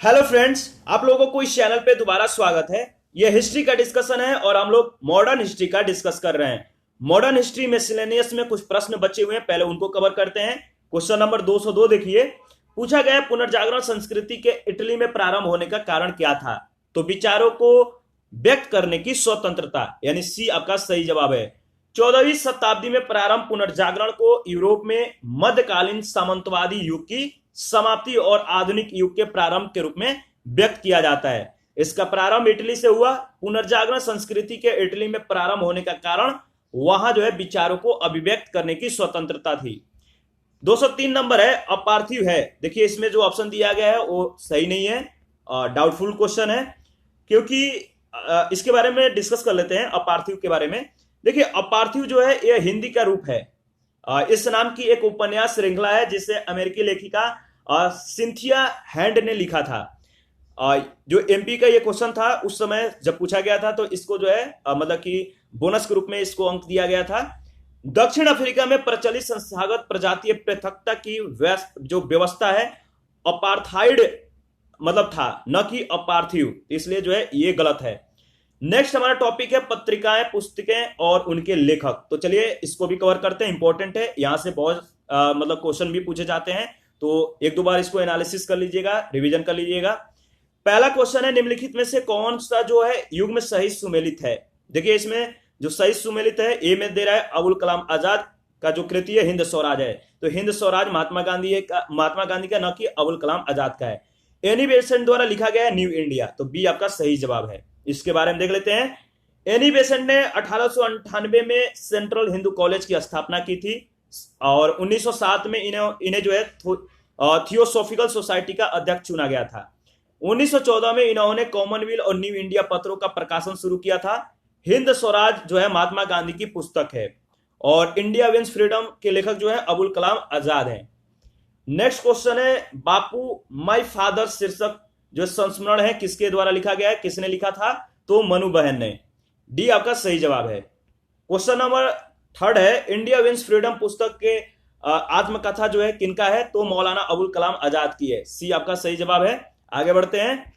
Hello friends, आप लोगों को इस चैनल पे दोबारा स्वागत है। यह हिस्ट्री का डिस्कशन है और हम लोग मॉडर्न हिस्ट्री का डिस्कस कर रहे हैं। मॉडर्न हिस्ट्री मिसलेनियस में कुछ प्रश्न बचे हुए हैं, पहले उनको कवर करते हैं। क्वेश्चन नंबर 202 देखिए, पूछा गया पुनर्जागरण संस्कृति के इटली में प्रारंभ होने का कारण क्या था? तो विचारों को व्यक्त करने की स्वतंत्रता, यानी सी आपका सही जवाब है। 14वीं शताब्दी में प्रारंभ पुनर्जागरण को यूरोप में मध्यकालीन सामंतवादी युग की समाप्ति और आधुनिक युग के प्रारंभ के रूप में व्यक्त किया जाता है। इसका प्रारंभ इटली से हुआ। पुनर्जागरण संस्कृति के इटली में प्रारंभ होने का कारण वहां जो है विचारों को अभिव्यक्त करने की स्वतंत्रता थी। 203 नंबर है, अपार्थिव है। देखिए इसमें जो ऑप्शन दिया गया है वो सही नहीं है, डाउटफुल क्वेश्चन है, क्योंकि इसके बारे में डिस्कस कर लेते हैं अपार्थिव के बारे में। देखिए अपार्थिव जो है यह हिंदी का रूप है। इस नाम की एक उपन्यास श्रृंखला है जिसे अमेरिकी लेखिका सिंथिया हैंड ने लिखा था। जो एमपी का ये क्वेश्चन था उस समय जब पूछा गया था, तो इसको जो है मतलब कि बोनस के रूप में इसको अंक दिया गया था। दक्षिण अफ्रीका में प्रचलित संस्थागत प्रजातीय पृथकता की जो व्यवस्था है अपार्थाइड मतलब था, न कि अपार्थिव, इसलिए जो है ये गलत है। नेक्स्ट हमारा टॉपिक है पत्रिकाएं, पुस्तकें और उनके लेखक। तो चलिए इसको भी कवर करते हैं, इंपॉर्टेंट है, यहां से बहुत मतलब क्वेश्चन भी पूछे जाते हैं, तो एक दो बार इसको एनालिसिस कर लीजिएगा, रिवीजन कर लीजिएगा। पहला क्वेश्चन है, निम्नलिखित में से कौन सा जो है युग में सही सुमेलित है? देखिए इसमें जो सही सुमेलित है ए में दे रहा है अबुल कलाम आजाद का जो कृति है हिंद स्वराज है। तो हिंद स्वराज महात्मा गांधी का, न कि अबुल कलाम आजाद का है। एनी बेसेंट द्वारा लिखा गया है न्यू इंडिया, तो बी आपका सही जवाब है। इसके बारे में देख लेते हैं। एनी बेसेंट ने 1898 में सेंट्रल हिंदू कॉलेज की स्थापना की थी और 1907 में इन्हें जो है थियोसॉफिकल सोसाइटी का अध्यक्ष चुना गया था। 1914 में इन्होंने कॉमनवेल्थ और न्यू इंडिया पत्रों का प्रकाशन शुरू किया था। हिंद स्वराज जो है महात्मा गांधी की पुस्तक है और इंडिया विंस फ्रीडम के लेखक जो है अबुल कलाम आजाद है। नेक्स्ट क्वेश्चन है, बापू माय फादर शीर्षक जो संस्मरण है किसके द्वारा लिखा गया है? किसने लिखा था? तो मनु बहन ने। डी आपका सही जवाब है। क्वेश्चन नंबर 3 है, इंडिया विंस फ्रीडम पुस्तक के आत्मकथा जो है किनका है? तो मौलाना अबुल कलाम आजाद की है। सी आपका सही जवाब है। आगे बढ़ते हैं।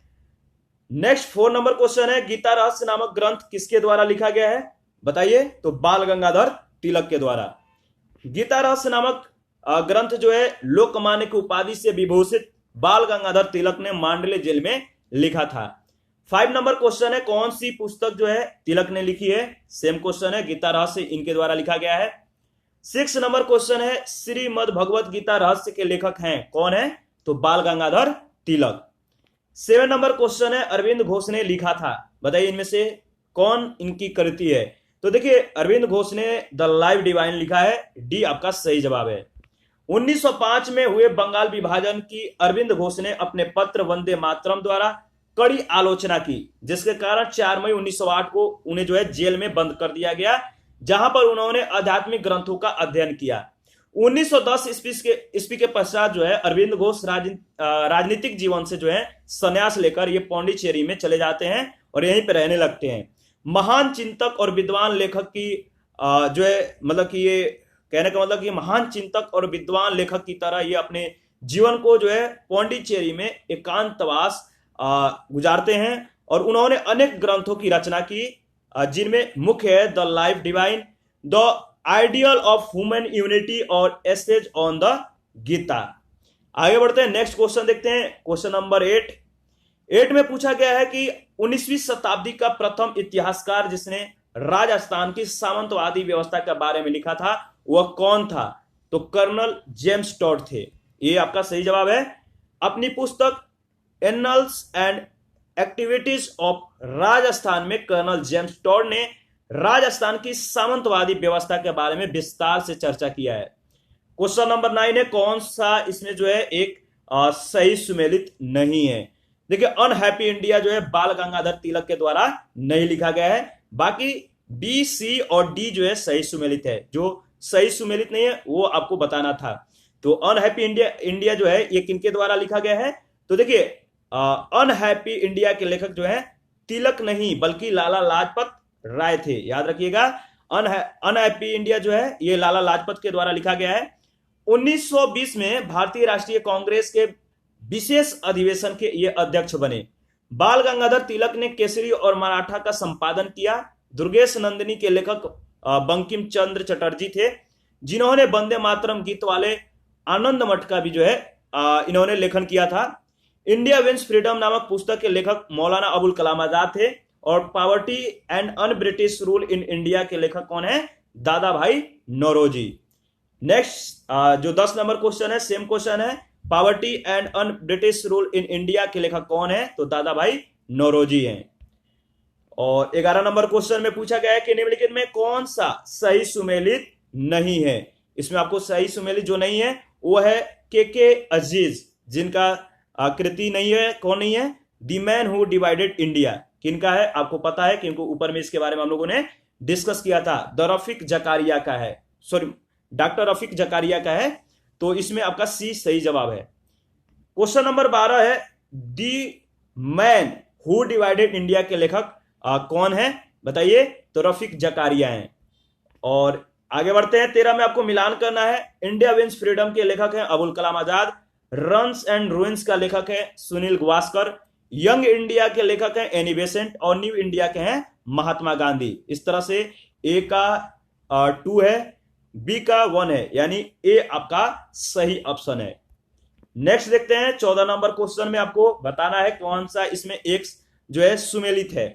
नेक्स्ट 4 नंबर क्वेश्चन है, गीता रहस्य नामक ग्रंथ किसके द्वारा लिखा गया है? बताइए। तो बाल गंगाधर तिलक के द्वारा। गीता रहस्य नामक ग्रंथ जो है लोकमान्य की उपाधि से विभूषित बाल गंगाधर तिलक ने मांडले जेल में लिखा था। 5 नंबर क्वेश्चन है, कौन सी पुस्तक जो है तिलक ने लिखी है? सेम क्वेश्चन है, गीता रहस्य इनके द्वारा लिखा गया है। 6 नंबर क्वेश्चन है, श्रीमद् भगवत गीता रहस्य के लेखक हैं कौन है? तो बाल गंगाधर तिलक। 7 नंबर क्वेश्चन है, अरविंद घोष ने लिखा था, बताइए इनमें से कौन इनकी कृति है? तो देखिए अरविंद घोष ने द लाइफ डिवाइन लिखा है। डी आपका सही जवाब है। 1905 में हुए बंगाल विभाजन की अरविंद घोष ने अपने पत्र वंदे मातरम द्वारा कड़ी आलोचना की, जिसके कारण 4 मई 1908 को उन्हें जो है जेल में बंद कर दिया गया, जहां पर उन्होंने आध्यात्मिक ग्रंथों का अध्ययन किया। 1910 ईस्वी के पश्चात जो है अरविंद घोष राजनीतिक जीवन से जो है संन्यास लेकर ये पौंडीचेरी में चले जाते हैं और यहीं पर रहने लगते हैं। महान चिंतक और विद्वान लेखक की जो है मतलब कि ये कहने का मतलब कि महान चिंतक और विद्वान लेखक की तरह ये अपने जीवन को जो है पौंडीचेरी में एकांतवास गुजारते हैं और उन्होंने अनेक ग्रंथों की रचना की, जिनमें मुख्य है the life divine, the ideal of human unity और एसेज ऑन द गीता। आगे बढ़ते हैं, नेक्स्ट क्वेश्चन देखते हैं। क्वेश्चन नंबर 8 में पूछा गया है कि 19वीं शताब्दी का प्रथम इतिहासकार जिसने राजस्थान की सामंतवादी व्यवस्था के बारे में लिखा था वह कौन था? तो कर्नल जेम्स टॉड थे। ये आपका सही जवाब है। अपनी पुस्तक annuls and activities of Rajasthan में कर्नल जेम्स टॉड ने राजस्थान की सामंतवादी व्यवस्था के बारे में विस्तार से चर्चा किया है। क्वेश्चन नंबर 9 है, कौन सा इसमें जो है एक सही सुमेलित नहीं है? देखिए अनहैप्पी इंडिया जो है बाल गंगाधर तिलक के द्वारा नहीं लिखा गया है, बाकी बी, सी और डी जो है सही सुमेलित है। जो सही सुमेलित नहीं है वो आपको बताना था। तो अनहैप्पी इंडिया जो है ये किनके द्वारा लिखा गया है? तो देखिए अनहैप्पी इंडिया के लेखक जो है तिलक नहीं बल्कि लाला लाजपत राय थे, याद रखिएगा। अनहैप्पी इंडिया जो है ये लाला लाजपत के द्वारा लिखा गया है। 1920 में भारतीय राष्ट्रीय कांग्रेस के विशेष अधिवेशन के ये अध्यक्ष बने। बाल गंगाधर तिलक ने केसरी और मराठा का संपादन किया। दुर्गेश नंदिनी के लेखक बंकिम चंद्र चटर्जी थे, जिन्होंने वंदे मातरम गीत वाले आनंद मठ का भी जो है इन्होंने लेखन किया था। इंडिया विंस फ्रीडम नामक पुस्तक के लेखक मौलाना अबुल कलाम आजाद थे। और poverty and un British rule in India के लेखक कौन है? दादा भाई नौरोजी। नेक्स्ट जो 10 नंबर क्वेश्चन है, सेम क्वेश्चन है, poverty and un British rule in India के लेखक कौन है? तो दादा भाई नौरोजी हैं। और 11 नंबर क्वेश्चन में पूछा गया है कि निम्नलिखित में कौन सा सही सुमेलित नहीं है? इसमें आपको सही सुमेलित जो नहीं है वो है के अजीज, जिनका कृति नहीं है। कौन नहीं है? The man who divided India, किनका है? आपको पता है, क्योंकि ऊपर में इसके बारे में हम लोगों ने डिस्कस किया था। द रफीक जकारिया का है, सॉरी डॉक्टर रफीक जकारिया का है। तो इसमें आपका सी सही जवाब है। क्वेश्चन नंबर 12 है, the man who divided India के लेखक कौन है? बताइए। तो रफीक जकारिया हैं। और आगे बढ़ते हैं। 13 में आपको मिलान करना है। इंडिया विंस फ्रीडम के लेखक हैं Abul Kalam Azad. Runs and ruins का लेखक है सुनील गावस्कर। यंग इंडिया के लेखक हैं एनी बेसेंट। और न्यू इंडिया के हैं महात्मा गांधी। इस तरह से ए का 2 है, बी का 1 है, यानी ए आपका सही ऑप्शन है। नेक्स्ट देखते हैं 14 नंबर क्वेश्चन में आपको बताना है कौन सा इसमें एक जो है सुमेलित है।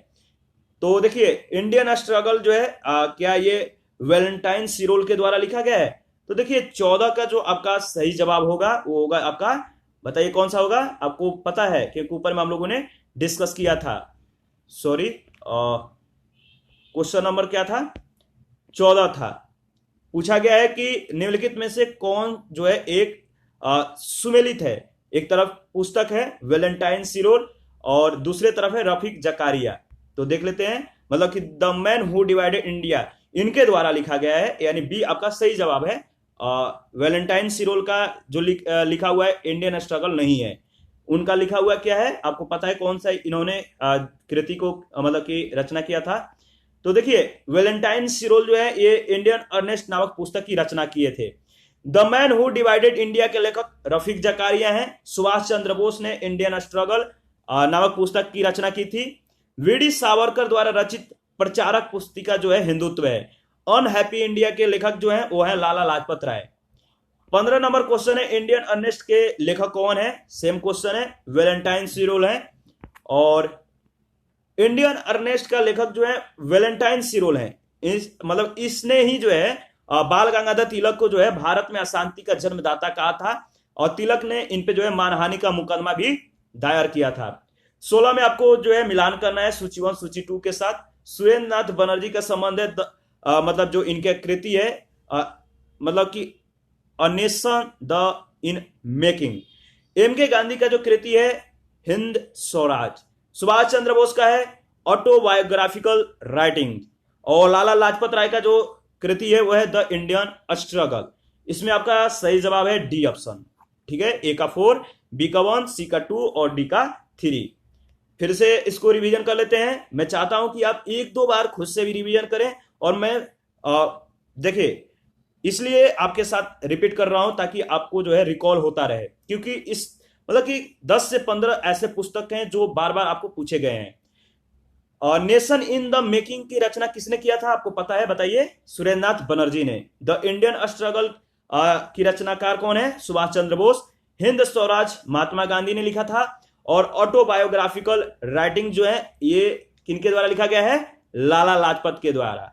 तो देखिए, इंडियन स्ट्रगल जो है क्या ये वैलेंटाइन सिरोल के द्वारा लिखा गया है? तो देखिए 14 का जो आपका सही जवाब होगा वो होगा आपका, बताइए कौन सा होगा? आपको पता है क्योंकि ऊपर में हम लोगों ने डिस्कस किया था। सॉरी, क्वेश्चन नंबर क्या था? 14 था। पूछा गया है कि निम्नलिखित में से कौन जो है एक सुमेलित है। एक तरफ पुस्तक है वैलेंटाइन सिरोल और दूसरे तरफ है रफीक जकारिया। तो देख लेते हैं, मतलब कि the man who divided India इनके द्वारा लिखा गया है, यानी बी आपका सही जवाब है। वैलेंटाइन सिरोल का जो लिखा हुआ है इंडियन स्ट्रगल नहीं है, उनका लिखा हुआ क्या है? आपको पता है कौन सा इन्होंने कृति को मतलब कि रचना किया था? तो देखिए, वैलेंटाइन सिरोल जो है ये इंडियन अर्नेस्ट नामक पुस्तक की रचना किए थे। The man who divided India के लेखक रफीक जकारिया हैं। सुभाष चंद्र बोस ने इंडियन स्ट्रगल नामक पुस्तक की रचना की थी। वीडी सावरकर द्वारा रचित प्रचारक पुस्तिका जो है हिंदुत्व है। अनहैप्पी इंडिया के लेखक जो है वो है लाला लाजपत राय। 15 नंबर क्वेश्चन है, इंडियन अर्नेस्ट के लेखक कौन है? सेम क्वेश्चन है, वैलेंटाइन सिरोल है। और इंडियन अर्नेस्ट का लेखक जो है वैलेंटाइन सिरोल है। मतलब इसने ही जो है बाल गंगाधर तिलक को जो है भारत में अशांति का जन्मदाता कहा था। और तिलक ने इन पे जो है मानहानि का मुकदमा भी दायर किया था। 16 में आपको जो है मिलान करना है सूची 1 सूची 2 के साथ। सुरेंद्र नाथ बनर्जी का संबंध है मतलब जो इनके कृति है मतलब कि a nation the in making. M K Gandhi का जो कृति है हिंद स्वराज। सुभाष चंद्र बोस का है ऑटोबायोग्राफिकल राइटिंग। और लाला लाजपत राय का जो कृति है वो है द इंडियन स्ट्रगल। इसमें आपका सही जवाब है डी ऑप्शन। ठीक है, ए का 4, बी का 1, सी का 2 और डी का 3। फिर से इसको रिवीजन कर लेते हैं। मैं चाहता हूं कि आप 1-2 बार खुद से भी रिवीजन करें। और मैं देखिए इसलिए आपके साथ रिपीट कर रहा हूं ताकि आपको जो है रिकॉल होता रहे, क्योंकि इस मतलब कि 10 से 15 ऐसे पुस्तक हैं जो बार बार आपको पूछे गए हैं। नेशन इन द मेकिंग की रचना किसने किया था? आपको पता है, बताइए। सुरेंद्र नाथ बनर्जी ने। द इंडियन स्ट्रगल की रचनाकार कौन है? सुभाष चंद्र बोस। हिंद स्वराज महात्मा गांधी ने लिखा था। और ऑटोबायोग्राफिकल राइटिंग जो है ये किनके द्वारा लिखा गया है? लाला लाजपत के द्वारा।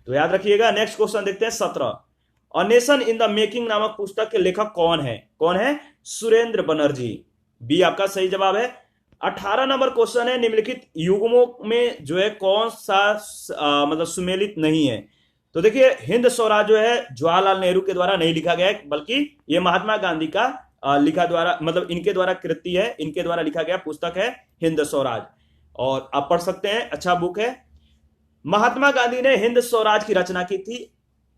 तो याद रखिएगा। नेक्स्ट क्वेश्चन देखते हैं 17। A nation in the making नामक पुस्तक के लेखक कौन है? कौन है? सुरेंद्र बनर्जी। बी आपका सही जवाब है। 18 नंबर क्वेश्चन है, निम्नलिखित युग्मों में जो है कौन सा मतलब सुमेलित नहीं है? तो देखिए, हिंद स्वराज जो है जवाहरलाल नेहरू के द्वारा नहीं लिखा गया है, बल्कि ये महात्मा गांधी का लिखा द्वारा मतलब इनके द्वारा कृति है, इनके द्वारा लिखा गया पुस्तक है हिंद स्वराज। और आप पढ़ सकते हैं, अच्छा बुक है। महात्मा गांधी ने हिंद स्वराज की रचना की थी।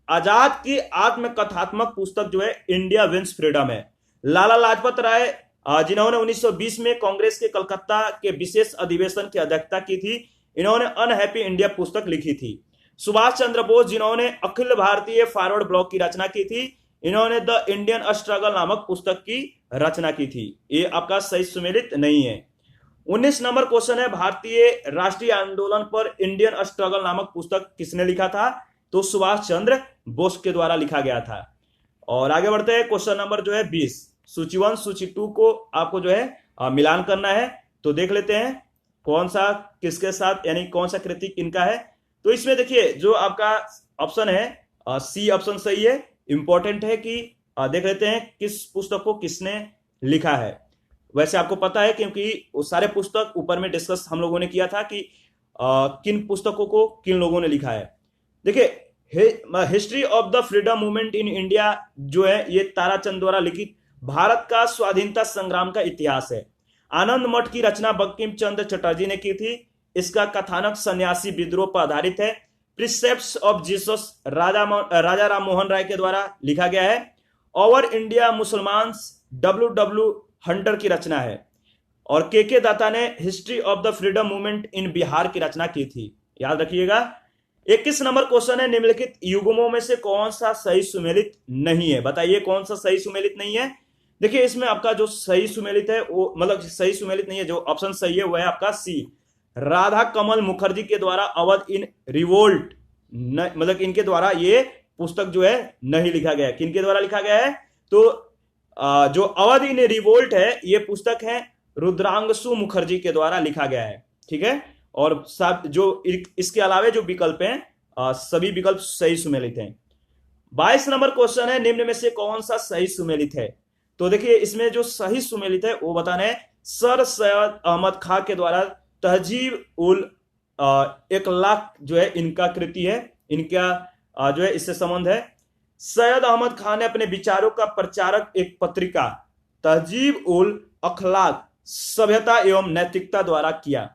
आजाद की आत्मकथात्मक पुस्तक जो है इंडिया विंस फ्रीडम है। लाला लाजपत राय जिन्होंने 1920 में कांग्रेस के कलकत्ता के विशेष अधिवेशन की अध्यक्षता की थी, इन्होंने अनहैप्पी इंडिया पुस्तक लिखी थी। सुभाष चंद्र बोस जिन्होंने अखिल भारतीय फॉरवर्ड ब्लॉक की रचना की थी, इन्होंने द इंडियन स्ट्रगल नामक पुस्तक की रचना की थी। ये आपका सही सुमेलित नहीं है। 19 नंबर क्वेश्चन है, भारतीय राष्ट्रीय आंदोलन पर इंडियन स्ट्रगल नामक पुस्तक किसने लिखा था? तो सुभाष चंद्र बोस के द्वारा लिखा गया था। और आगे बढ़ते हैं, क्वेश्चन नंबर जो है 20, सूची 1 सूची 2 को आपको जो है मिलान करना है। तो देख लेते हैं कौन सा किसके साथ, यानी कौन सा कृति किनका है। तो इसमें देखिए जो आपका ऑप्शन है सी ऑप्शन सही है। इंपॉर्टेंट है कि देख लेते हैं किस पुस्तक को किसने लिखा है। वैसे आपको पता है क्योंकि वो सारे पुस्तक ऊपर में डिस्कस हम लोगों ने किया था कि किन पुस्तकों को किन लोगों ने लिखा है। देखिए history of the freedom movement in India जो है ये ताराचंद द्वारा लिखित भारत का स्वाधीनता संग्राम का इतिहास है। आनंद मठ की रचना बंकिम चंद्र चटर्जी ने की थी। इसका कथानक सन्यासी विद्रोह पर आधारित है। प्रिसेप्ट्स ऑफ जीसस राजा राम मोहन राय के द्वारा लिखा गया है। ओवर इंडिया मुसलमान डब्ल्यू हंटर की रचना है। और के दाता ने history of the freedom movement in Bihar की रचना की थी। याद रखिएगा। 21 नंबर क्वेश्चन है, निम्नलिखित युग्मों में से कौन सा सही सुमेलित नहीं है? बताइए कौन सा सही सुमेलित नहीं है। देखिए इसमें आपका जो सही सुमेलित है वो मतलब सही सुमेलित नहीं है, जो ऑप्शन सही है वो है आपका सी, राधा कमल मुखर्जी के द्वारा अवध इन रिवोल्ट, मतलब इनके द्वारा ये पुस्तक जो है नहीं लिखा गया है। किनके द्वारा लिखा गया है? तो जो अवध इन रिवोल्ट है ये पुस्तक है रुद्रांशु मुखर्जी के द्वारा लिखा गया है। ठीक है। और सब जो इसके अलावा जो विकल्प हैं सभी विकल्प सही सुमेलित हैं। 22 नंबर क्वेश्चन है, निम्न में से कौन सा सही सुमेलित है? तो देखिए इसमें जो सही सुमेलित है वो बताना है। सर सैयद अहमद खां के द्वारा तहजीब उल इखलाक जो है इनका कृति है। इनका जो है इससे संबंध है। सैयद अहमद खान ने अपने विचारों का प्रचारक एक पत्रिका तहजीब उल अखलाक सभ्यता एवं नैतिकता द्वारा किया।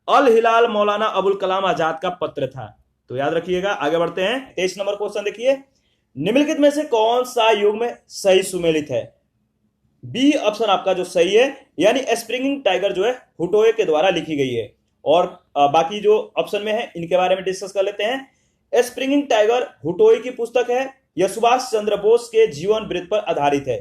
अल हिलाल मौलाना अबुल कलाम आजाद का पत्र था। तो याद रखिएगा। आगे बढ़ते हैं। 23 नंबर क्वेश्चन देखिए, निम्नलिखित में से कौन सा युग्म सही सुमेलित है? बी ऑप्शन आपका जो सही है, यानी स्प्रिंगिंग टाइगर जो है हुटोए के द्वारा लिखी गई है। और बाकी जो ऑप्शन में है इनके बारे में डिस्कस कर लेते हैं। स्प्रिंगिंग टाइगर हुटोए की पुस्तक है। यह सुभाष चंद्र बोस के जीवन वृत्त पर आधारित है।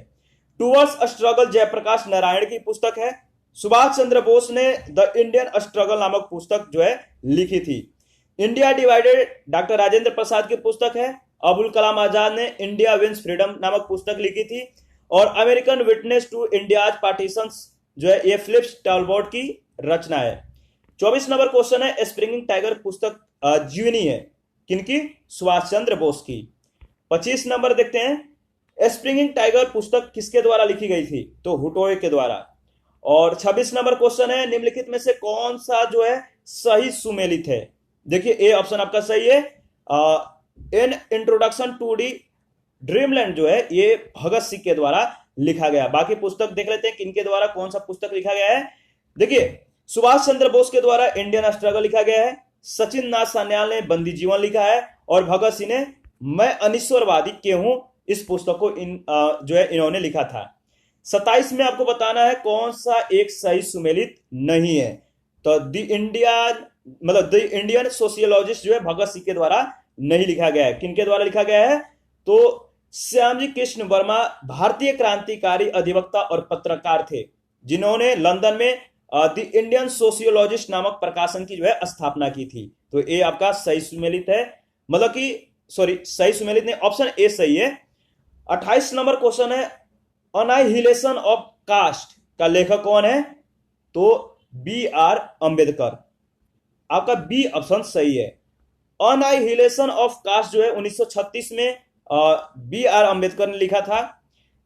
टूवर्ड्स स्ट्रगल जयप्रकाश नारायण की पुस्तक है। सुभाष चंद्र बोस ने द इंडियन स्ट्रगल नामक पुस्तक जो है लिखी थी। India divided doctor Rajendra Prasad की पुस्तक है। अबुल कलाम आजाद ने इंडिया विंस फ्रीडम नामक पुस्तक लिखी थी। और American witness to India's partitions जो है ये फिलिप्स टॉलबॉट की रचना है। 24 नंबर क्वेश्चन है, स्प्रिंगिंग टाइगर पुस्तक जीवनी है किनकी? सुभाष चंद्र बोस की। 25 नंबर देखते हैं, स्प्रिंगिंग टाइगर पुस्तक किसके द्वारा लिखी गई थी? तो हुटोए के द्वारा। और 26 नंबर क्वेश्चन है, निम्नलिखित में से कौन सा जो है सही सुमेलित है? देखिए ए ऑप्शन आपका सही है। In introduction to the dreamland जो है ये भगत सिंह के द्वारा लिखा गया। बाकी पुस्तक देख लेते हैं किनके द्वारा कौन सा पुस्तक लिखा गया है। देखिए सुभाष चंद्र बोस के द्वारा इंडियन स्ट्रगल लिखा गया है। सचिन नाथ सान्याल ने बंदी जीवन लिखा है। और भगत सिंह ने मैं अनिश्वरवादी क्यों हूं इस पुस्तक को जो है इन्होंने लिखा था। 27 में आपको बताना है कौन सा एक सही सुमेलित नहीं है। तो द इंडियन सोशियोलॉजिस्ट जो है भगत सिंह के द्वारा नहीं लिखा गया है। किनके द्वारा लिखा गया है? तो श्यामजी कृष्ण वर्मा भारतीय क्रांतिकारी अधिवक्ता और पत्रकार थे जिन्होंने लंदन में द इंडियन सोशियोलॉजिस्ट नामक प्रकाशन की जो है स्थापना की थी। तो ये आपका सही सुमेलित है, मतलब कि सॉरी सही सुमेलित नहीं, ऑप्शन ए सही है। 28 नंबर क्वेश्चन है, अनाइहिलेशन ऑफ कास्ट का लेखक कौन है? तो बी आर अंबेडकर। आपका बी ऑप्शन सही है। अनाइहिलेशन ऑफ कास्ट जो है 1936 में बी आर अंबेडकर ने लिखा था।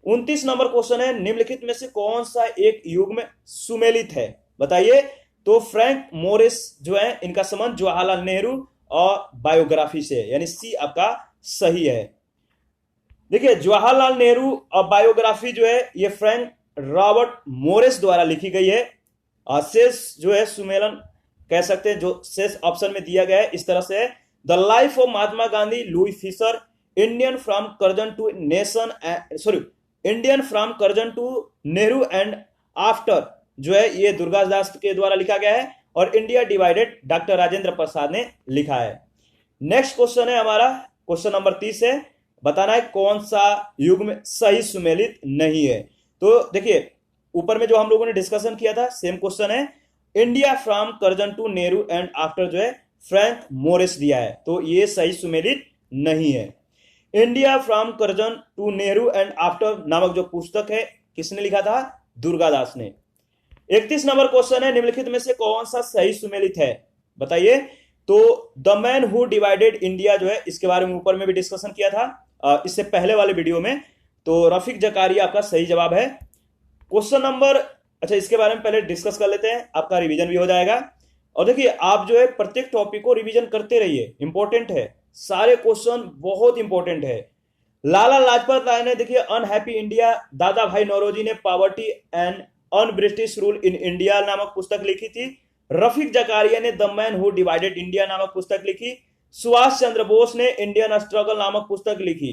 29 नंबर क्वेश्चन है, निम्नलिखित में से कौन सा एक युग्म सुमेलित है? बताइए। तो फ्रैंक मोरिस जो है इनका संबंध जवाहरलाल नेहरू और बायोग्राफी से, यानी सी आपका सही है। देखिए जवाहरलाल नेहरू और बायोग्राफी जो है ये फ्रैंक रॉबर्ट मोरिस द्वारा लिखी गई है। शेष जो है सुमेलन कह सकते हैं, जो शेष ऑप्शन में दिया गया है इस तरह से है। The life of Mahatma Gandhi Louis Fischer, Indian from Curzon to nation Indian from Curzon to Nehru and after जो है ये दुर्गादास के द्वारा लिखा गया है। और India divided doctor Rajendra Prasad ने लिखा है। नेक्स्ट क्वेश्चन है हमारा क्वेश्चन नंबर 30 है, बताना है कौन सा युग्म सही सुमेलित नहीं है। तो देखिए ऊपर में जो हम लोगों ने डिस्कशन किया था सेम क्वेश्चन है, India from Curzon to Nehru and after जो है फ्रैंक मोरिस दिया है, तो ये सही सुमेलित नहीं है। India from Curzon to Nehru and after नामक जो पुस्तक है किसने लिखा था? दुर्गादास ने। 31 नंबर क्वेश्चन है, निम्नलिखित में से कौन सा सही सुमेलित है, बताइए। तो the man who divided India जो है इसके बारे में ऊपर में भी डिस्कशन किया था इससे पहले वाले वीडियो में, तो रफीक जकारिया आपका सही जवाब है। क्वेश्चन नंबर, अच्छा इसके बारे में पहले डिस्कस कर लेते हैं, आपका रिवीजन भी हो जाएगा। और देखिए आप जो है प्रत्येक टॉपिक को रिवीजन करते रहिए, इंपॉर्टेंट है, सारे क्वेश्चन बहुत इंपॉर्टेंट है। लाला लाजपत राय ने देखिए अनहैप्पी इंडिया, दादा भाई नौरोजी ने poverty and un British rule in India नामक पुस्तक लिखी थी। रफीक जकारिया ने the man who divided India नामक पुस्तक लिखी। सुभाष चंद्र बोस ने इंडियन स्ट्रगल नामक पुस्तक लिखी।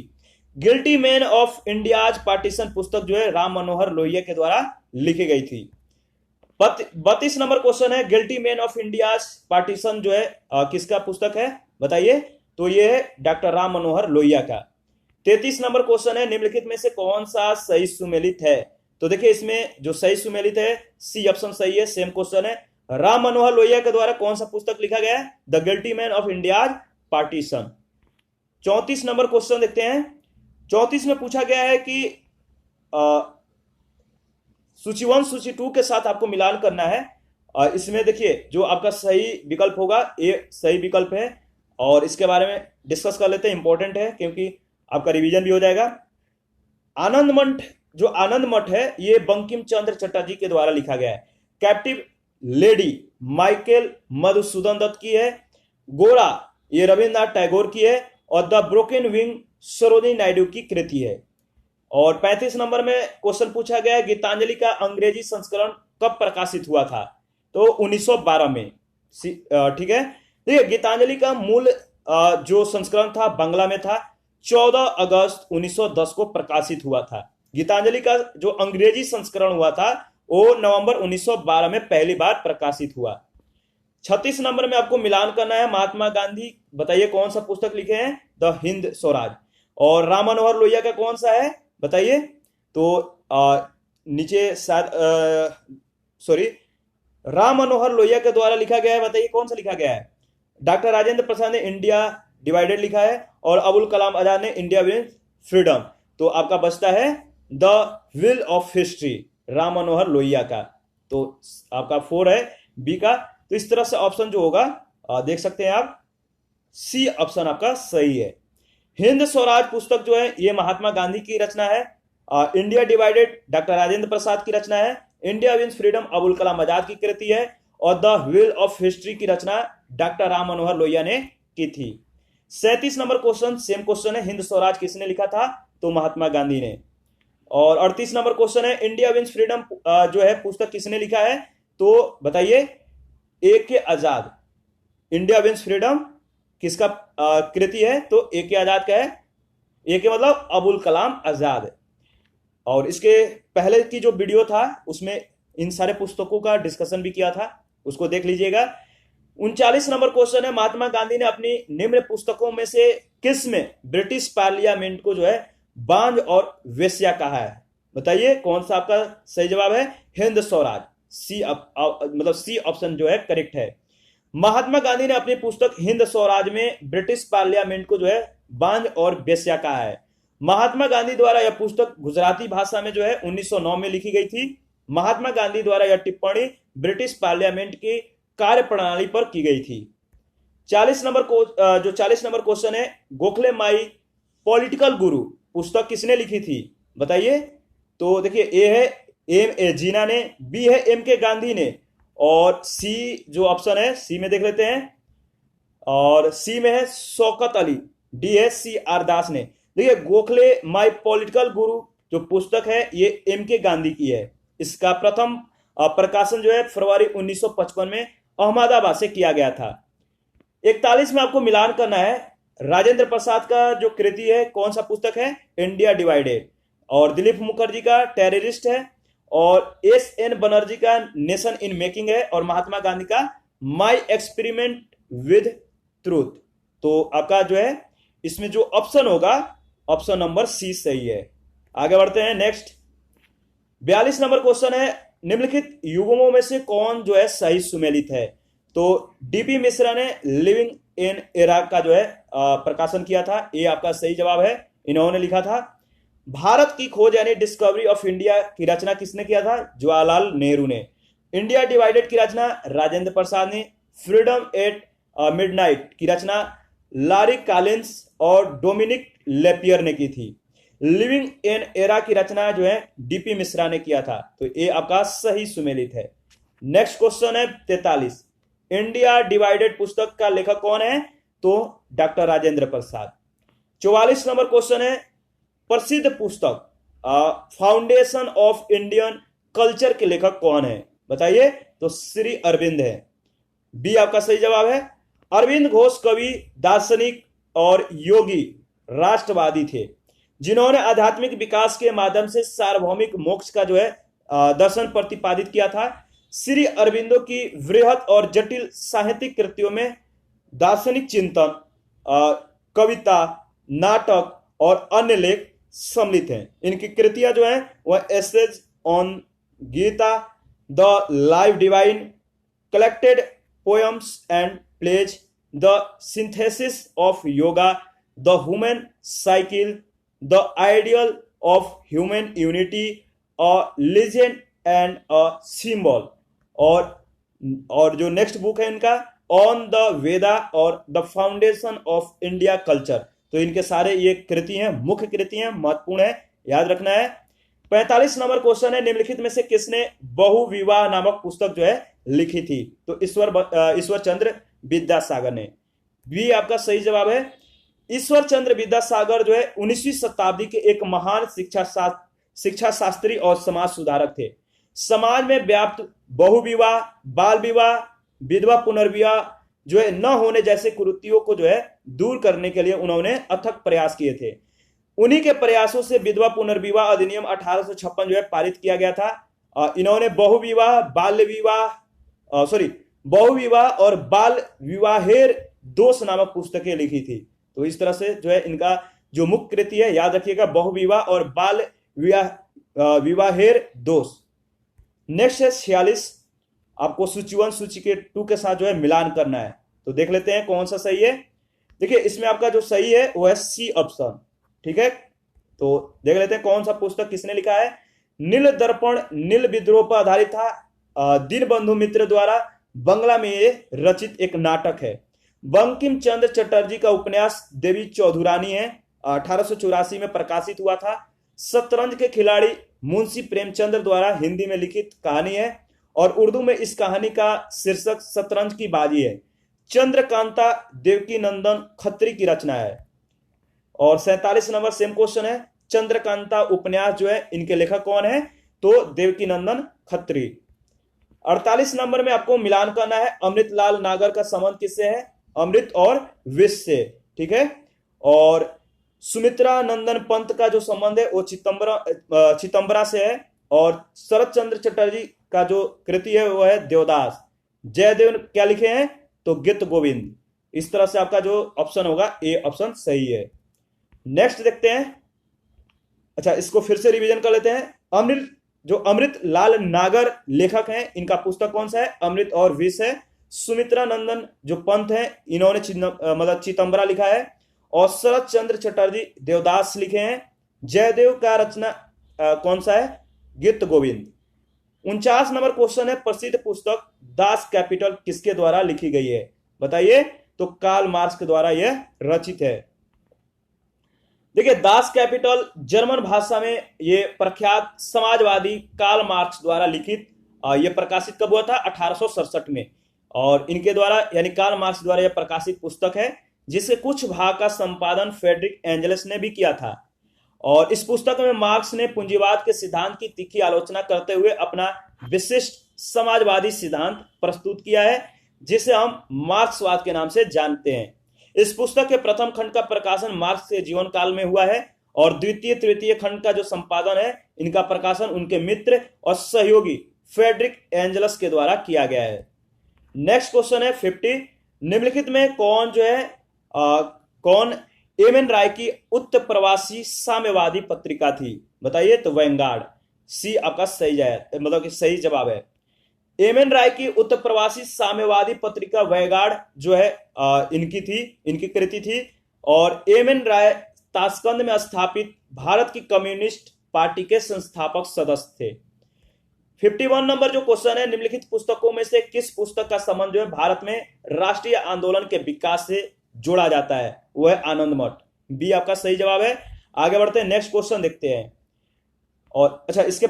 Guilty man of India's partition पुस्तक जो है राम मनोहर लोहिया के द्वारा लिखी गई थी। 32 नंबर क्वेश्चन है, guilty man of India's partition जो है किसका पुस्तक है, बताइए। तो ये है डॉक्टर राम मनोहर लोहिया का। 33 नंबर क्वेश्चन है, निम्नलिखित में से कौन सा सही सुमेलित है? तो देखिए इसमें जो सही सुमेलित है सी ऑप्शन सही है, सेम क्वेश्चन है। राम मनोहर लोहिया के द्वारा कौन सा पुस्तक लिखा गया है? The guilty man of India's partition. 34 number question देखते हैं। 34 में पूछा गया है कि सूची 1 सूची 2 के साथ आपको मिलान करना है। इसमें देखिए जो आपका सही विकल्प होगा ये सही विकल्प है, और इसके बारे में डिस्कस कर लेते हैं, इंपॉर्टेंट है क्योंकि आपका रिवीजन भी हो जाएगा। आनंद मठ, जो आनंद मठ है ये बंकिम चंद्र चटर्जी के द्वारा लिखा गया है। कैप्टिव लेडी माइकल मधुसूदन दत्त की है। गोरा ये रविन्द्रनाथ टैगोर की है, और the broken wing Sarojini Naidu की कृति है। और 35 नंबर में क्वेश्चन पूछा गया है, गीतांजलि का अंग्रेजी संस्करण कब प्रकाशित हुआ था? तो 1912 में, ठीक है। देखिए गीतांजलि का मूल जो संस्करण था बांग्ला में था, 14 अगस्त 1910 को प्रकाशित हुआ था। गीतांजलि का जो अंग्रेजी संस्करण हुआ था वो नवंबर 1912 में पहली बार प्रकाशित हुआ। 36 नंबर में आपको मिलान करना है, महात्मा गांधी बताइए कौन सा पुस्तक लिखे हैं? द हिंद स्वराज। और राम मनोहर लोहिया का कौन सा है बताइए? तो नीचे शायद सॉरी राम मनोहर लोहिया के द्वारा लिखा गया है, बताइए कौन सा लिखा गया है? डॉक्टर राजेंद्र प्रसाद ने इंडिया डिवाइडेड लिखा है, और अबुल कलाम आजाद ने इंडिया विल फ्रीडम। तो आपका बचता है the will of history, Ram Manohar Lohia का। तो आपका 4 है बी का। तो इस तरह से ऑप्शन जो होगा देख सकते हैं आप, सी ऑप्शन आपका सही है। हिंद स्वराज पुस्तक जो है ये महात्मा गांधी की रचना है। India divided doctor Rajendra Prasad की रचना है। India wins freedom Abul Kalam Azad की कृति है, और द विल ऑफ हिस्ट्री की रचना डॉक्टर राम मनोहर लोहिया ने की थी। 37 नंबर क्वेश्चन सेम क्वेश्चन है, हिंद स्वराज किसने लिखा था? तो महात्मा गांधी ने। और 38 नंबर क्वेश्चन है, इंडिया विंस फ्रीडम जो है पुस्तक किसने लिखा है? तो बताइए ए के आजाद। इंडिया विंस फ्रीडम किसका कृति है? तो ए के आजाद का है। ए के मतलब अबुल कलाम आजाद। और इसके पहले की जो वीडियो था उसमें इन सारे पुस्तकों का डिस्कशन भी किया था, उसको देख लीजिएगा। 39 नंबर क्वेश्चन है, महात्मा गांधी ने अपनी निम्न पुस्तकों में से किस में ब्रिटिश पार्लियामेंट को जो है बांझ और वेश्या कहा है? बताइए कौन सा आपका सही जवाब है? हिंद स्वराज, सी मतलब सी ऑप्शन जो है करेक्ट है। महात्मा गांधी ने अपनी पुस्तक हिंद स्वराज में ब्रिटिश पार्लियामेंट को जो है बांझ और वेश्या कहा है। महात्मा गांधी द्वारा यह पुस्तक गुजराती भाषा में जो है 1909 में लिखी गई थी। महात्मा गांधी द्वारा यह टिप्पणी ब्रिटिश पार्लियामेंट की कार्य प्रणाली पर की गई थी। 40 नंबर क्वेश्चन है, गोखले माई पॉलिटिकल गुरु पुस्तक किसने लिखी थी? बताइए। तो देखिए ए है एम ए जीना ने, बी है एम के गांधी ने, और सी जो ऑप्शन है सी में देख लेते हैं, और सी में है शौकत अली, डी है सी आर दास ने। देखिए गोखले माई पॉलिटिकल गुरु जो पुस्तक है ये एम के गांधी की है। इसका प्रथम प्रकाशन जो है फरवरी 1955 में अहमदाबाद से किया गया था। 41 में आपको मिलान करना है, राजेंद्र प्रसाद का जो कृति है कौन सा पुस्तक है? India divided. और दिलीप मुखर्जी का टेररिस्ट है, और एस एन बनर्जी का नेशन इन मेकिंग है, और महात्मा गांधी का माई एक्सपेरिमेंट विद ट्रूथ। तो आपका जो है इसमें जो ऑप्शन होगा ऑप्शन नंबर सी सही है। आगे बढ़ते हैं नेक्स्ट। 42 नंबर क्वेश्चन है, निम्नलिखित युग्मों में से कौन जो है सही सुमेलित है? तो डीपी मिश्रा ने लिविंग इन एरा का जो है प्रकाशन किया था, ये आपका सही जवाब है। इन्होंने लिखा था। भारत की खोज यानी डिस्कवरी ऑफ इंडिया की रचना किसने किया था? जवाहरलाल नेहरू ने। इंडिया डिवाइडेड की रचना राजेंद्र प्रसाद ने। फ्रीडम एट मिडनाइट की रचना लारी कॉलिंस और डोमिनिक लेपियर ने की थी। लिविंग इन एरा की रचना जो है डीपी मिश्रा ने किया था, तो ये आपका सही सुमेलित है। नेक्स्ट क्वेश्चन है 43। इंडिया डिवाइडेड पुस्तक का लेखक कौन है? तो doctor Rajendra Prasad. 44 number question है, प्रसिद्ध पुस्तक फाउंडेशन ऑफ इंडियन कल्चर के लेखक कौन है? बताइए। तो श्री अरविंद है। बी आपका सही जवाब है। अरविंद घोष कवि, दार्शनिक और योगी राष्ट्रवादी थे, जिन्होंने आध्यात्मिक विकास के माध्यम से सार्वभौमिक मोक्ष का जो है दर्शन प्रतिपादित किया था। श्री अरविंदो की वृहत और जटिल साहित्यिक कृतियों में दार्शनिक चिंतन, कविता, नाटक और अन्य लेख सम्मिलित हैं। इनकी कृतियां जो हैं वह essays on Gita, the life divine, collected poems and plays, the synthesis of yoga, the human cycle, the ideal of human unity, a legend and a symbol, और जो नेक्स्ट बुक है इनका ऑन द वेदा और the foundation of India culture. तो इनके सारे ये कृति हैं, मुख्य कृति हैं, महत्वपूर्ण है, याद रखना है। 45 नंबर क्वेश्चन है, निम्नलिखित में से किसने बहुविवाह नामक पुस्तक जो है लिखी थी? तो ईश्वर चंद्र विद्यासागर ने। बी आपका सही जवाब है। ईश्वर चंद्र विद्यासागर जो है 19वीं शताब्दी के एक महान शिक्षा शास्त्री और समाज सुधारक थे। समाज में व्याप्त बहुविवाह, बाल विवाह, विधवा पुनर्विवाह जो है न होने जैसे कुरीतियों को जो है दूर करने के लिए उन्होंने अथक प्रयास किए थे। उन्हीं के प्रयासों से विधवा पुनर्विवाह अधिनियम 1856 जो है पारित किया गया था। इन्होंने बहुविवाह और बाल विवाहेर दोष नामक पुस्तकें लिखी थी। तो इस तरह से जो है इनका जो मुख्य कृति है, याद रखिएगा, बहुविवाह और बाल विवाहेर दोष। नेक्स्ट है 46। आपको सूची 1 सूची के 2 के साथ जो है मिलान करना है, तो देख लेते हैं कौन सा सही है। देखिए इसमें आपका जो सही है वो है सी ऑप्शन, ठीक है। तो देख लेते हैं कौन सा पुस्तक किसने लिखा है। नील दर्पण नील विद्रोह पर आधारित था। दीनबंधु मित्र द्वारा बंगला में ये रचित एक नाटक है। बंकिम चंद्र चटर्जी का उपन्यास देवी चौधुरानी है, 1884 में प्रकाशित हुआ था। शतरंज के खिलाड़ी मुंशी प्रेमचंद्र द्वारा हिंदी में लिखित कहानी है और उर्दू में इस कहानी का शीर्षक शतरंज की बाजी है। चंद्रकांता देवकी नंदन खत्री की रचना है। और 47 नंबर सेम क्वेश्चन है, चंद्रकांता उपन्यास जो है इनके लेखक कौन है? तो देवकी नंदन खत्री। 48 नंबर में आपको मिलान करना है, अमृतलाल नागर का संबंध किससे है? अमृत और विष से, ठीक है। और सुमित्रा नंदन पंत का जो संबंध है वो चितंबरा से है। और शरद चंद्र चटर्जी का जो कृति है वो है देवदास। जयदेव क्या लिखे हैं? तो गीत गोविंद। इस तरह से आपका जो ऑप्शन होगा ए ऑप्शन सही है। नेक्स्ट देखते हैं। अच्छा, इसको फिर से रिवीजन कर लेते हैं। अमृत लाल नागर लेखक हैं, इनका पुस्तक कौन सा है? अमृत और विष है। सुमित्रा नंदन जो पंत है इन्होंने मतलब चितंबरा लिखा है। और शरद चंद्र चटर्जी देवदास लिखे हैं। जयदेव का रचना कौन सा है? गीत गोविंद। 49 नंबर क्वेश्चन है, प्रसिद्ध पुस्तक दास कैपिटल किसके द्वारा लिखी गई है? बताइए। तो कार्ल मार्क्स के द्वारा यह रचित है। देखिए दास कैपिटल जर्मन भाषा में ये प्रख्यात समाजवादी कार्ल मार्क्स द्वारा लिखित यह प्रकाशित कब हुआ था? 1867 में। और इनके द्वारा यानी कार्ल मार्क्स द्वारा यह प्रकाशित पुस्तक है, जिसे कुछ भाग का संपादन फ्रेडरिक एंजल्स ने भी किया था। और इस पुस्तक में मार्क्स ने पूंजीवाद के सिद्धांत की तीखी आलोचना करते हुए अपना विशिष्ट समाजवादी सिद्धांत प्रस्तुत किया है, जिसे हम मार्क्सवाद के नाम से जानते हैं। इस पुस्तक के प्रथम खंड का प्रकाशन मार्क्स के जीवन काल में हुआ है और द्वितीय तृतीय खंड का जो संपादन है इनका प्रकाशन उनके मित्र और सहयोगी फ्रेडरिक एंजल्स के द्वारा किया गया है। नेक्स्ट क्वेश्चन है 50। निम्नलिखित में कौन जो है कौन एम एन राय की उत्प्रवासी साम्यवादी पत्रिका थी? बताइए। तो वैंगार्ड। सी आपका सही जाए, मतलब कि सही जवाब है। एम एन राय की उत्प्रवासी साम्यवादी पत्रिका वैगार्ड जो है इनकी थी, इनकी कृति थी। और एम एन राय ताशकंद में स्थापित भारत की कम्युनिस्ट पार्टी के संस्थापक सदस्य थे। 51 नंबर जो क्वेश्चन है, निम्नलिखित पुस्तकों में से किस पुस्तक का संबंध जो है भारत में राष्ट्रीय आंदोलन के विकास से जोड़ा जाता है? वो है आनंद मठ। बी आपका सही जवाब है। आगे बढ़ते हैं, नेक्स्ट क्वेश्चन देखते हैं। और अच्छा, इसके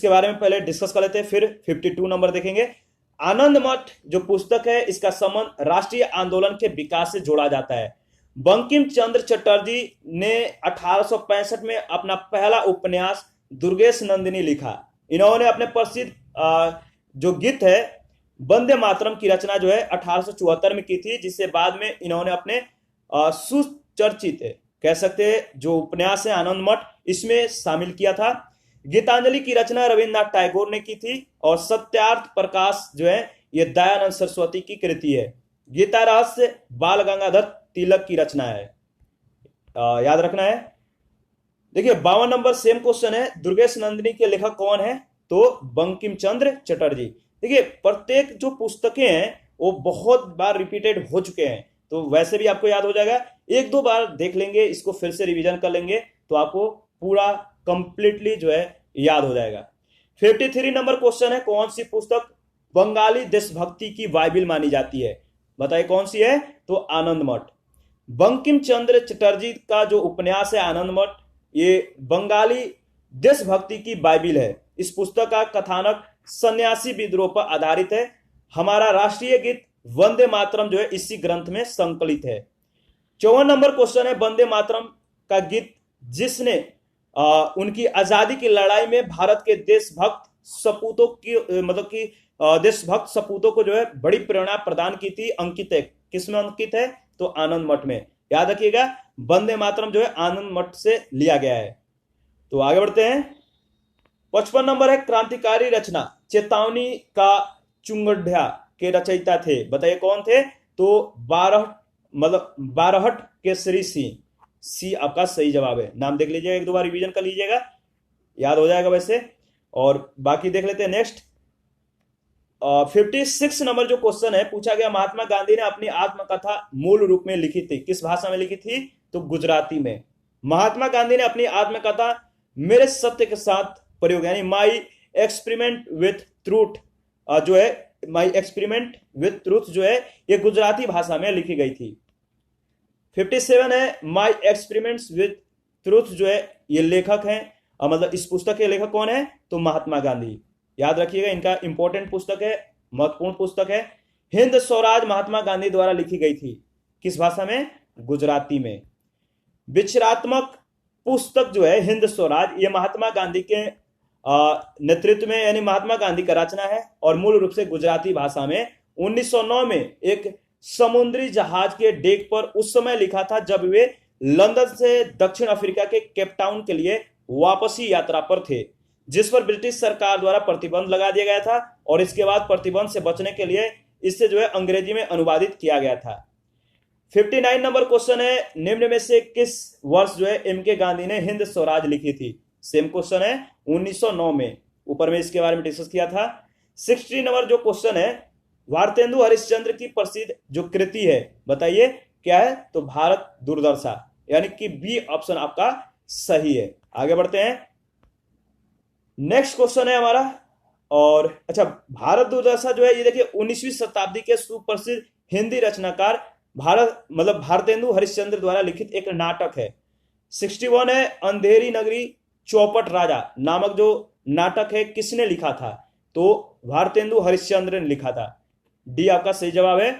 बारे में पहले डिस्कस कर लेते हैं, फिर 52 नंबर देखेंगे। आनंद मठ जो पुस्तक है, इसका संबंध राष्ट्रीय आंदोलन के विकास से जोड़ा जाता है। बंकिम चंद्र चटर्जी ने 1865 में अपना पहला उपन्यास दुर्गेश नंदिनी लिखा। इन्होंने अपने प्रसिद्ध जो गीत है वंदे मातरम की रचना जो है 1874 में की थी, जिससे बाद में इन्होंने अपने सुचर्चित कह सकते हैं जो उपन्यास है आनंद मठ, इसमें शामिल किया था। गीतांजलि की रचना रविन्द्रनाथ टैगोर ने की थी। और सत्यार्थ प्रकाश जो है ये दयानंद सरस्वती की कृति है। गीता रहस्य बाल गंगाधर तिलक की रचना है, याद रखना है। देखिए 52 नंबर सेम क्वेश्चन है, दुर्गेश नंदिनी के लेखक कौन है? तो बंकिम चंद्र चटर्जी। देखिए प्रत्येक जो पुस्तकें हैं वो बहुत बार रिपीटेड हो चुके हैं, तो वैसे भी आपको याद हो जाएगा। एक दो बार देख लेंगे, इसको फिर से रिवीजन कर लेंगे तो आपको पूरा कंप्लीटली जो है याद हो जाएगा। 53 नंबर क्वेश्चन है, कौन सी पुस्तक बंगाली देशभक्ति की बाइबिल मानी जाती है? बताइए कौन सी है? तो आनंद मठ। बंकिम चंद्र चटर्जी का जो उपन्यास है आनंद मठ, ये बंगाली देशभक्ति की बाइबिल है। इस पुस्तक का कथानक सन्यासी विद्रोह पर आधारित है। हमारा राष्ट्रीय गीत वंदे मातरम जो है इसी ग्रंथ में संकलित है। 54 नंबर क्वेश्चन है, वंदे मातरम का गीत जिसने उनकी आजादी की लड़ाई में भारत के देशभक्त सपूतों की मतलब कि देशभक्त सपूतों को जो है बड़ी प्रेरणा प्रदान की थी, अंकित है। किसमें अंकित है? तो आनंद मठ में। याद रखिएगा, वंदे मातरम जो है आनंद मठ से लिया गया है। तो आगे बढ़ते हैं। 55 नंबर है, क्रांतिकारी रचना चेतावनी का चुंगढ़िया के रचयिता थे? बताइए कौन थे? तो बारहट केसरी सिंह। सी आपका सही जवाब है। नाम देख लीजिएगा, एक दो बार रिवीजन कर लीजिएगा, याद हो जाएगा वैसे। और बाकी देख लेते हैं नेक्स्ट। 56 नंबर जो क्वेश्चन है पूछा गया, महात्मा गांधी ने अपनी आत्मकथा मूल रूप में लिखी थी, किस भाषा में लिखी थी? तो गुजराती में। महात्मा गांधी ने अपनी आत्मकथा मेरे सत्य के साथ प्रयोग यानी माई एक्सपेरिमेंट विथ ट्रूथ जो है, माई एक्सपेरिमेंट विथ ट्रूथ जो है ये गुजराती भाषा में लिखी गई थी। 57 है, माई एक्सपेरिमेंट्स विथ ट्रूथ जो है ये लेखक हैं, मतलब इस पुस्तक के लेखक कौन है? तो महात्मा गांधी। याद रखिएगा, इनका इंपॉर्टेंट पुस्तक है, महत्वपूर्ण पुस्तक है। हिंद स्वराज महात्मा गांधी द्वारा लिखी गई थी, किस भाषा में? गुजराती में। विचारात्मक पुस्तक जो है हिंद स्वराज, ये महात्मा गांधी के नेतृत्व में यानी महात्मा गांधी का रचना है और मूल रूप से गुजराती भाषा में 1909 में एक समुद्री जहाज के डेक पर उस समय लिखा था जब वे लंदन से दक्षिण अफ्रीका के केपटाउन के लिए वापसी यात्रा पर थे, जिस पर ब्रिटिश सरकार द्वारा प्रतिबंध लगा दिया गया था और इसके बाद प्रतिबंध से बचने के लिए इससे जो है अंग्रेजी में अनुवादित किया गया था। 59 नंबर क्वेश्चन है, निम्न में से किस वर्ष जो है एम के गांधी ने हिंद स्वराज लिखी थी? सेम क्वेश्चन है, 1909 में। ऊपर में इसके बारे में डिस्कस किया था। 60 नंबर जो क्वेश्चन है, भारतेंदु हरिश्चंद्र की प्रसिद्ध जो कृति है बताइए क्या है? तो भारत दुर्दशा, यानी कि बी ऑप्शन आपका सही है। आगे बढ़ते हैं, नेक्स्ट क्वेश्चन है हमारा। और अच्छा, भारत दुर्दशा जो है ये देखिए 19वीं शताब्दी के सुप्रसिद्ध हिंदी रचनाकार भारतेंदु हरिश्चंद्र द्वारा लिखित एक नाटक है। 61 है, अंधेरी नगरी चौपट राजा नामक जो नाटक है किसने लिखा था? तो भारतेंदु हरिश्चंद्र ने लिखा था। डी आपका सही जवाब है।